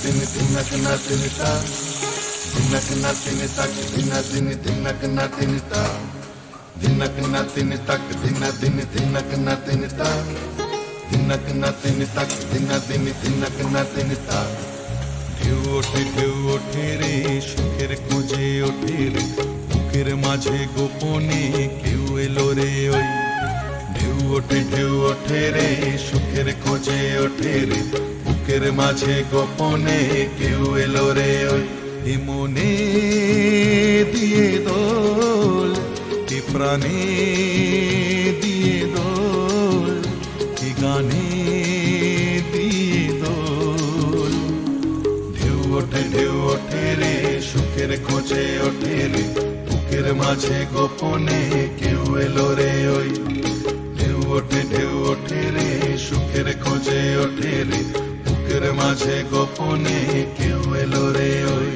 dini dinna kana dini ta dinna kana dini tak dinna dini dinna kana dini ta dinna kana dini tak dinna dini dinna kana dini ta dinna kana dini tak dinna dini dinna kana dini ta ঢেউ ওঠে রে সুখের খোঁজে ওঠে রে বুকের মাঝে গোপনে কেউ এলো রে ওই ঢেউ ওঠে রে সুখের খোঁজে ওঠে রে বুকের মাঝে গোপনে কেউ এলো রে ওই এ মনে দিয়ে দোল এ প্রাণে দিয়ে দোল এ গানে দিয়ে দোল ঢেউ ওঠে রে সুখের খোঁজে ওঠে রে বুকের মাঝে গোপনে কেউ এলো রে ওই ঢেউ ওঠে রে সুখের খোঁজে ওঠে রে বুকের মাঝে গোপনে কেউ এলো রে ওই